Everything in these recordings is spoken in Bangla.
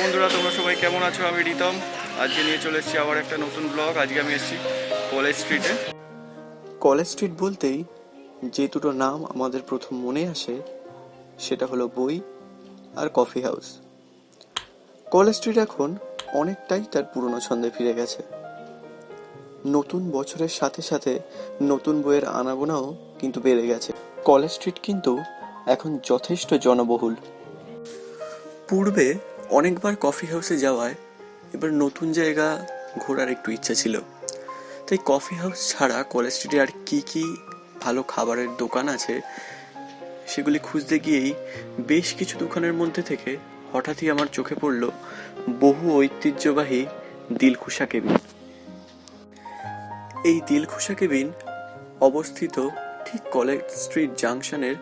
বন্ধুরা, তোমরা সবাই কেমন আছো? আমি রিতম। আজকে নিয়ে চলে এসেছি আবার একটা নতুন ব্লগ। আজকে আমি এসেছি কলেজ স্ট্রিটে। কলেজ স্ট্রিট বলতেই যে দুটো নাম আমাদের প্রথম মনে আসে সেটা হলো বই আর কফি হাউস। কলেজ স্ট্রিট এখন অনেকটাই তার পুরনো ছন্দে ফিরে গেছে। নতুন বছরের সাথে সাথে নতুন বইয়ের আনাগোনাও কিন্তু বেড়ে গেছে। কলেজ স্ট্রিট কিন্তু এখন যথেষ্ট জনবহুল। পূর্বে অনেকবার কফি হাউসে যাওয়ায় এবার নতুন জায়গা ঘোরার একটু ইচ্ছা ছিল, তাই কফি হাউস ছাড়া কলেজ স্ট্রিটে আর কি কি ভালো খাবারের দোকান আছে সেগুলি খুঁজতে গিয়েই বেশ কিছু দোকানের মধ্যে থেকে হঠাৎই আমার চোখে পড়ল বহু ঐতিহ্যবাহী দিলখুশা কেবিন। এই দিলখুশা কেবিন অবস্থিত ঠিক কলেজ স্ট্রিট জাংশনের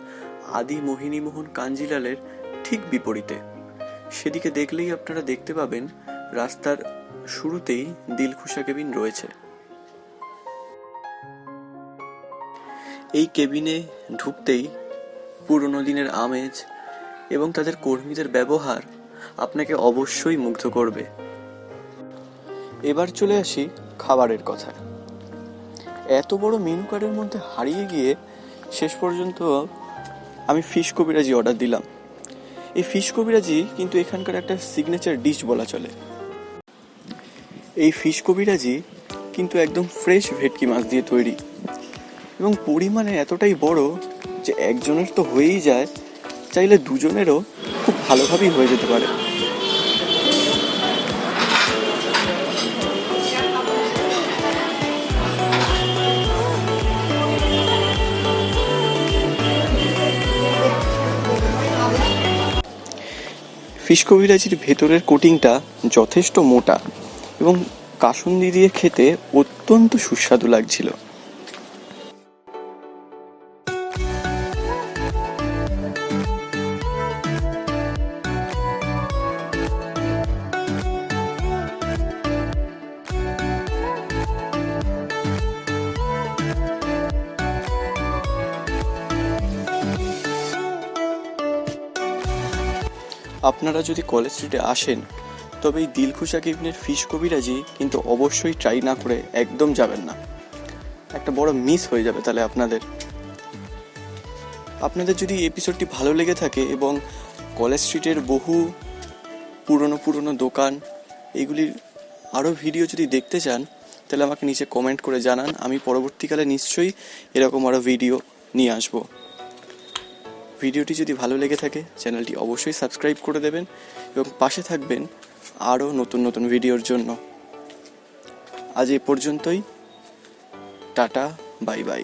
আদি মোহিনীমোহন কাঞ্জিলালের ঠিক বিপরীতে। সেদিকে দেখলেই আপনারা দেখতে পাবেন রাস্তার শুরুতেই দিলখুশা কেবিন রয়েছে। এই কেবিনে ঢুকতেই পুরনো দিনের আমেজ এবং তাদের কর্মীদের ব্যবহার আপনাকে অবশ্যই মুগ্ধ করবে। এবার চলে আসি খাবারের কথায়। এত বড় মেনু কার্ডের মধ্যে হারিয়ে গিয়ে শেষ পর্যন্ত আমি ফিশ কবিরাজি অর্ডার দিলাম। এই ফিশ কবিরাজি কিন্তু এখানকার একটা সিগনেচার ডিশ বলা চলে। এই ফিশ কবিরাজি কিন্তু একদম ফ্রেশ ভেটকি মাছ দিয়ে তৈরি এবং পরিমাণে এতটাই বড় যে একজনের তো হয়েই যায়, চাইলে দুজনেরও খুব ভালোভাবেই হয়ে যেতে পারে। ফিশ কবিরাজির ভেতরের কোটিংটা যথেষ্ট মোটা এবং কাসুন্দি দিয়ে খেতে অত্যন্ত সুস্বাদু লাগছিল। আপনারা যদি কলেজ স্ট্রিটে আসেন তবে এই দিলখুশা কেবিনের ফিশ কবিরাজি কিন্তু অবশ্যই ট্রাই না করে একদম যাবেন না। একটা বড় মিস হয়ে যাবে তাহলে আপনাদের যদি এপিসোডটি ভালো লেগে থাকে এবং কলেজ স্ট্রিটের বহু পুরনো দোকান এইগুলির আরও ভিডিও যদি দেখতে চান তাহলে আমাকে নিচে কমেন্ট করে জানান। আমি পরবর্তীকালে নিশ্চয়ই এরকম আরও ভিডিও নিয়ে আসবো। ভিডিওটি যদি ভালো লেগে থাকে চ্যানেলটি অবশ্যই সাবস্ক্রাইব করে দেবেন এবং পাশে থাকবেন আরও নতুন ভিডিওর জন্য। আজ এ পর্যন্তই। Tata, bye bye.